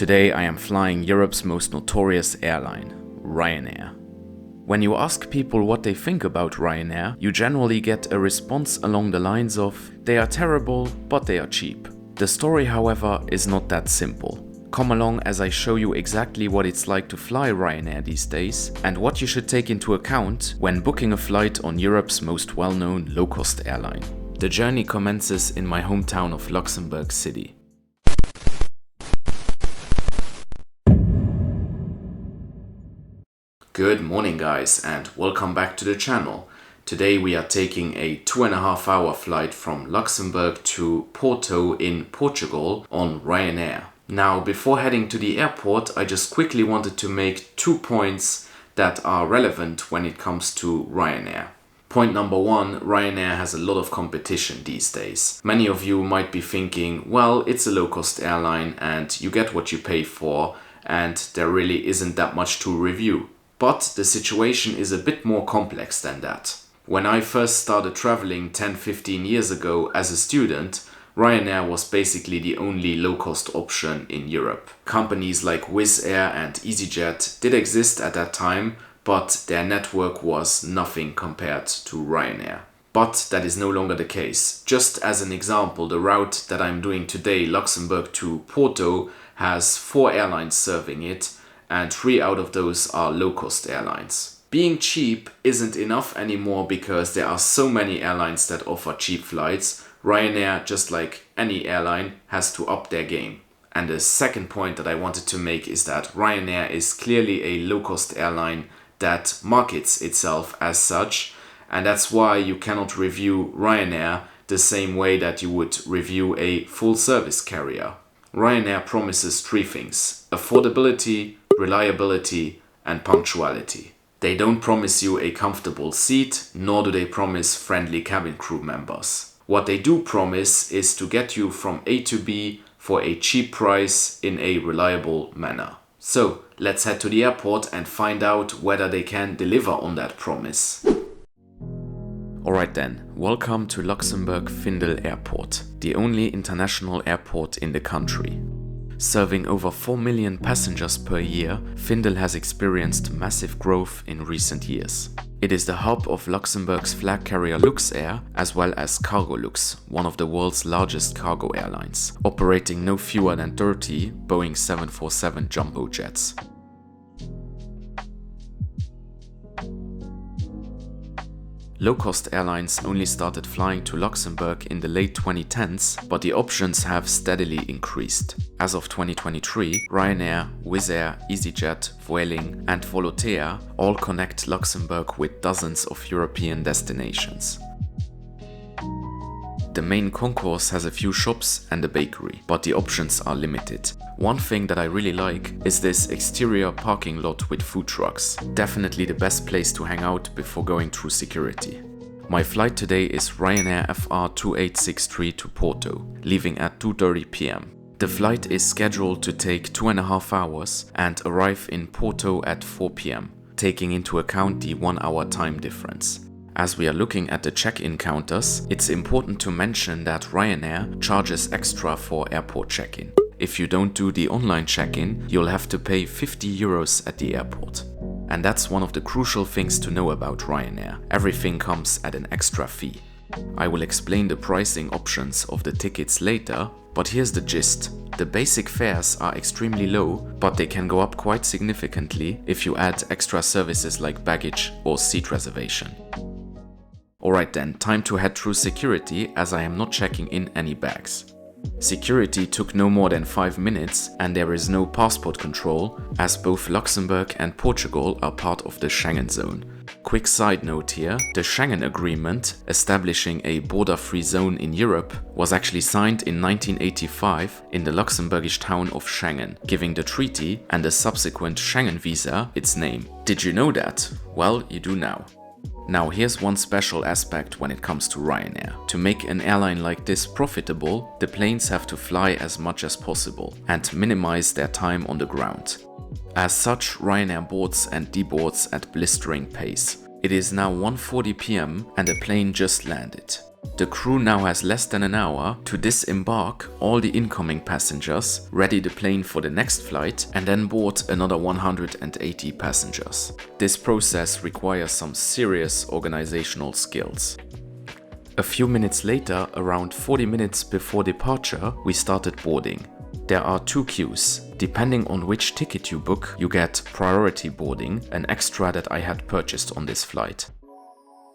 Today I am flying Europe's most notorious airline, Ryanair. When you ask people what they think about Ryanair, you generally get a response along the lines of, they are terrible, but they are cheap. The story, however, is not that simple. Come along as I show you exactly what it's like to fly Ryanair these days and what you should take into account when booking a flight on Europe's most well-known low-cost airline. The journey commences in my hometown of Luxembourg City. Good morning guys and welcome back to the channel. Today we are taking a 2.5-hour flight from Luxembourg to Porto in Portugal on Ryanair. Now before heading to the airport, I just quickly wanted to make 2 points that are relevant when it comes to Ryanair. Point number 1, Ryanair has a lot of competition these days. Many of you might be thinking, well, it's a low-cost airline and you get what you pay for and there really isn't that much to review. But the situation is a bit more complex than that. When I first started traveling 10-15 years ago as a student, Ryanair was basically the only low-cost option in Europe. Companies like Wizz Air and EasyJet did exist at that time, but their network was nothing compared to Ryanair. But that is no longer the case. Just as an example, the route that I'm doing today, Luxembourg to Porto, has 4 airlines serving it, and 3 out of those are low-cost airlines. Being cheap isn't enough anymore because there are so many airlines that offer cheap flights. Ryanair, just like any airline, has to up their game. And the second point that I wanted to make is that Ryanair is clearly a low-cost airline that markets itself as such, and that's why you cannot review Ryanair the same way that you would review a full-service carrier. Ryanair promises 3 things: affordability, reliability and punctuality. They don't promise you a comfortable seat, nor do they promise friendly cabin crew members. What they do promise is to get you from A to B for a cheap price in a reliable manner. So let's head to the airport and find out whether they can deliver on that promise. Alright then, welcome to Luxembourg Findel Airport, the only international airport in the country. Serving over 4 million passengers per year, Findel has experienced massive growth in recent years. It is the hub of Luxembourg's flag carrier Luxair, as well as Cargolux, one of the world's largest cargo airlines, operating no fewer than 30 Boeing 747 jumbo jets. Low-cost airlines only started flying to Luxembourg in the late 2010s, but the options have steadily increased. As of 2023, Ryanair, Wizz Air, EasyJet, Vueling and Volotea all connect Luxembourg with dozens of European destinations. The main concourse has a few shops and a bakery, but the options are limited. One thing that I really like is this exterior parking lot with food trucks. Definitely the best place to hang out before going through security. My flight today is Ryanair FR 2863 to Porto, leaving at 2:30 p.m. The flight is scheduled to take 2.5 hours and arrive in Porto at 4 p.m, taking into account the 1-hour time difference. As we are looking at the check-in counters, it's important to mention that Ryanair charges extra for airport check-in. If you don't do the online check-in, you'll have to pay 50 euros at the airport. And that's one of the crucial things to know about Ryanair. Everything comes at an extra fee. I will explain the pricing options of the tickets later, but here's the gist. The basic fares are extremely low, but they can go up quite significantly if you add extra services like baggage or seat reservation. Alright then, time to head through security as I am not checking in any bags. Security took no more than 5 minutes and there is no passport control as both Luxembourg and Portugal are part of the Schengen zone. Quick side note here, the Schengen Agreement, establishing a border-free zone in Europe, was actually signed in 1985 in the Luxembourgish town of Schengen, giving the treaty and the subsequent Schengen visa its name. Did you know that? Well, you do now. Now here's one special aspect when it comes to Ryanair. To make an airline like this profitable, the planes have to fly as much as possible and minimize their time on the ground. As such, Ryanair boards and deboards at blistering pace. It is now 1:40 p.m. and the plane just landed. The crew now has less than an hour to disembark all the incoming passengers, ready the plane for the next flight, and then board another 180 passengers. This process requires some serious organizational skills. A few minutes later, around 40 minutes before departure, we started boarding. There are 2 queues. Depending on which ticket you book, you get priority boarding, an extra that I had purchased on this flight.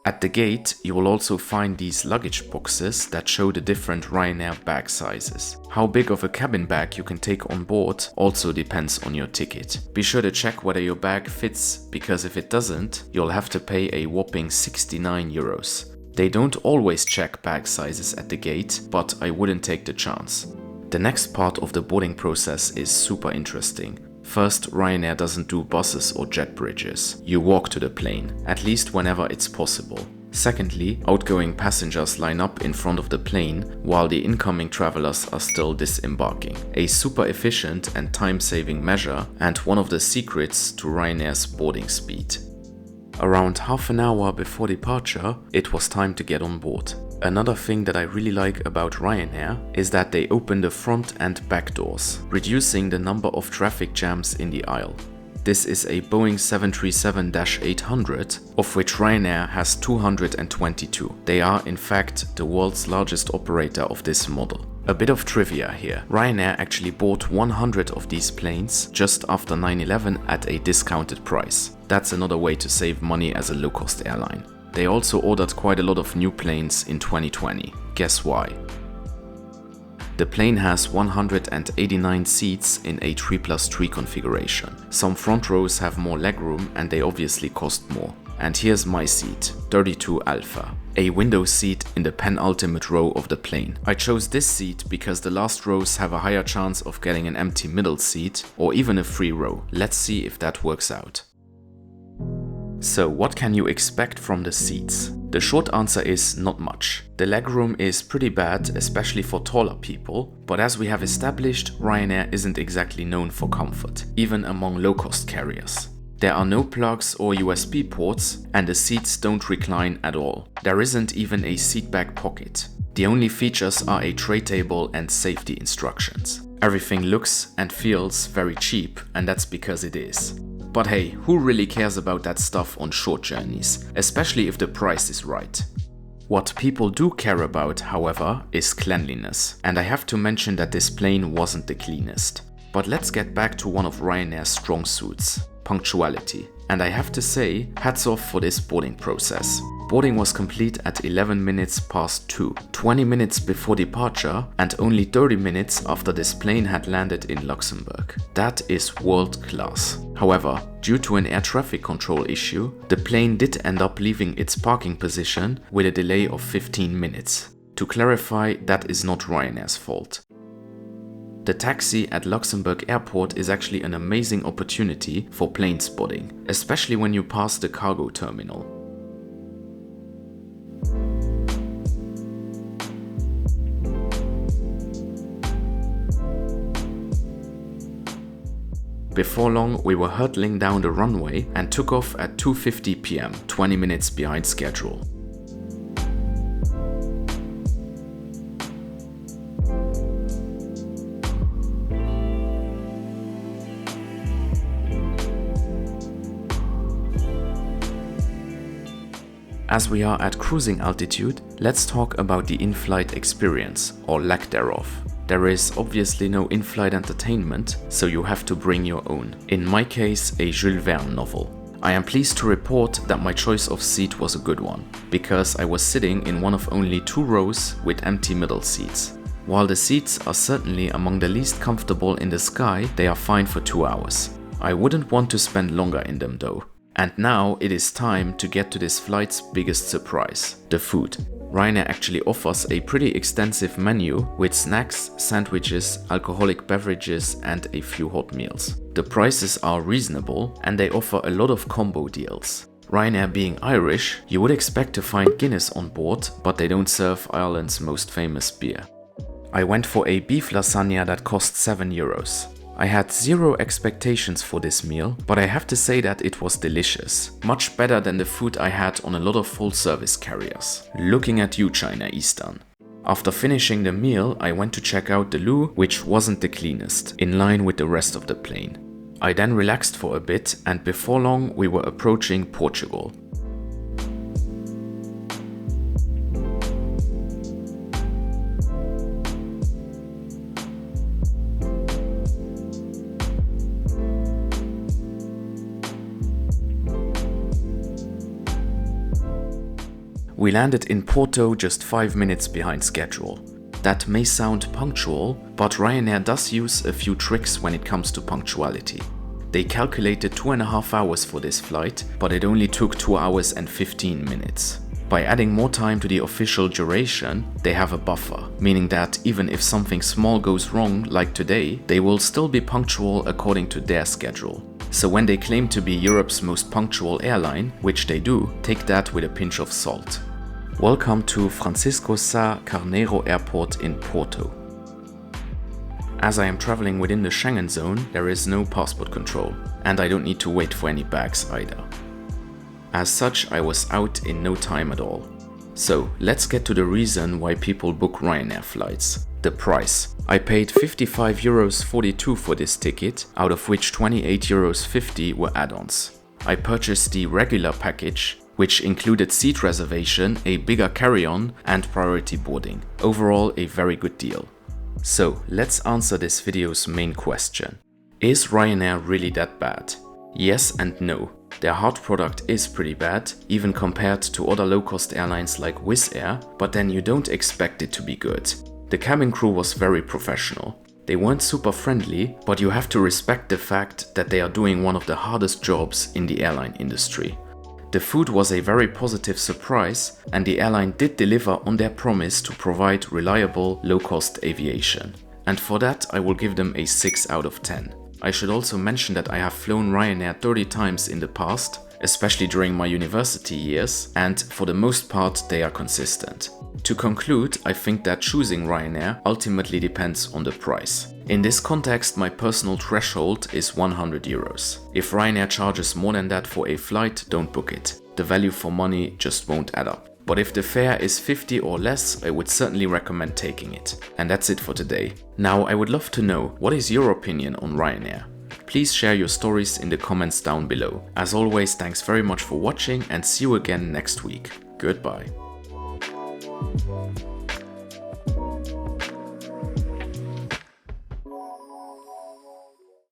At the gate, you will also find these luggage boxes that show the different Ryanair bag sizes. How big of a cabin bag you can take on board also depends on your ticket. Be sure to check whether your bag fits, because if it doesn't, you'll have to pay a whopping 69 euros. They don't always check bag sizes at the gate, but I wouldn't take the chance. The next part of the boarding process is super interesting. First, Ryanair doesn't do buses or jet bridges. You walk to the plane, at least whenever it's possible. Secondly, outgoing passengers line up in front of the plane while the incoming travelers are still disembarking. A super efficient and time-saving measure, and one of the secrets to Ryanair's boarding speed. Around half an hour before departure, it was time to get on board. Another thing that I really like about Ryanair is that they open the front and back doors, reducing the number of traffic jams in the aisle. This is a Boeing 737-800, of which Ryanair has 222. They are in fact the world's largest operator of this model. A bit of trivia here. Ryanair actually bought 100 of these planes just after 9/11 at a discounted price. That's another way to save money as a low-cost airline. They also ordered quite a lot of new planes in 2020. Guess why? The plane has 189 seats in a 3+3 configuration. Some front rows have more legroom and they obviously cost more. And here's my seat, 32 Alpha, a window seat in the penultimate row of the plane. I chose this seat because the last rows have a higher chance of getting an empty middle seat or even a free row. Let's see if that works out. So what can you expect from the seats? The short answer is not much. The legroom is pretty bad, especially for taller people, but as we have established, Ryanair isn't exactly known for comfort, even among low-cost carriers. There are no plugs or USB ports, and the seats don't recline at all. There isn't even a seatback pocket. The only features are a tray table and safety instructions. Everything looks and feels very cheap, and that's because it is. But hey, who really cares about that stuff on short journeys, especially if the price is right? What people do care about, however, is cleanliness, and I have to mention that this plane wasn't the cleanest. But let's get back to one of Ryanair's strong suits, punctuality. And I have to say, hats off for this boarding process. Boarding was complete at 11 minutes past 2, 20 minutes before departure and only 30 minutes after this plane had landed in Luxembourg. That is world class. However, due to an air traffic control issue, the plane did end up leaving its parking position with a delay of 15 minutes. To clarify, that is not Ryanair's fault. The taxi at Luxembourg Airport is actually an amazing opportunity for plane spotting, especially when you pass the cargo terminal. Before long, we were hurtling down the runway and took off at 2:50 p.m., 20 minutes behind schedule. As we are at cruising altitude, let's talk about the in-flight experience, or lack thereof. There is obviously no in-flight entertainment, so you have to bring your own. In my case, a Jules Verne novel. I am pleased to report that my choice of seat was a good one, because I was sitting in one of only 2 rows with empty middle seats. While the seats are certainly among the least comfortable in the sky, they are fine for 2 hours. I wouldn't want to spend longer in them though. And now it is time to get to this flight's biggest surprise, the food. Ryanair actually offers a pretty extensive menu with snacks, sandwiches, alcoholic beverages and a few hot meals. The prices are reasonable and they offer a lot of combo deals. Ryanair being Irish, you would expect to find Guinness on board, but they don't serve Ireland's most famous beer. I went for a beef lasagna that cost €7. I had zero expectations for this meal, but I have to say that it was delicious. Much better than the food I had on a lot of full-service carriers. Looking at you, China Eastern. After finishing the meal, I went to check out the loo, which wasn't the cleanest, in line with the rest of the plane. I then relaxed for a bit, and before long we were approaching Portugal. We landed in Porto just 5 minutes behind schedule. That may sound punctual, but Ryanair does use a few tricks when it comes to punctuality. They calculated 2.5 hours for this flight, but it only took 2 hours and 15 minutes. By adding more time to the official duration, they have a buffer, meaning that even if something small goes wrong, like today, they will still be punctual according to their schedule. So when they claim to be Europe's most punctual airline, which they do, take that with a pinch of salt. Welcome to Francisco Sá Carneiro Airport in Porto. As I am traveling within the Schengen zone, there is no passport control, and I don't need to wait for any bags either. As such, I was out in no time at all. So let's get to the reason why people book Ryanair flights. The price. I paid €55.42 for this ticket, out of which €28.50 were add-ons. I purchased the regular package, which included seat reservation, a bigger carry-on, and priority boarding. Overall, a very good deal. So let's answer this video's main question. Is Ryanair really that bad? Yes and no. Their hard product is pretty bad, even compared to other low-cost airlines like Wizz Air, but then you don't expect it to be good. The cabin crew was very professional. They weren't super friendly, but you have to respect the fact that they are doing one of the hardest jobs in the airline industry. The food was a very positive surprise, and the airline did deliver on their promise to provide reliable, low-cost aviation. And for that, I will give them a 6 out of 10. I should also mention that I have flown Ryanair 30 times in the past, especially during my university years, and for the most part they are consistent. To conclude, I think that choosing Ryanair ultimately depends on the price. In this context, my personal threshold is €100. If Ryanair charges more than that for a flight, don't book it. The value for money just won't add up. But if the fare is 50 or less, I would certainly recommend taking it. And that's it for today. Now, I would love to know, what is your opinion on Ryanair? Please share your stories in the comments down below. As always, thanks very much for watching and see you again next week. Goodbye.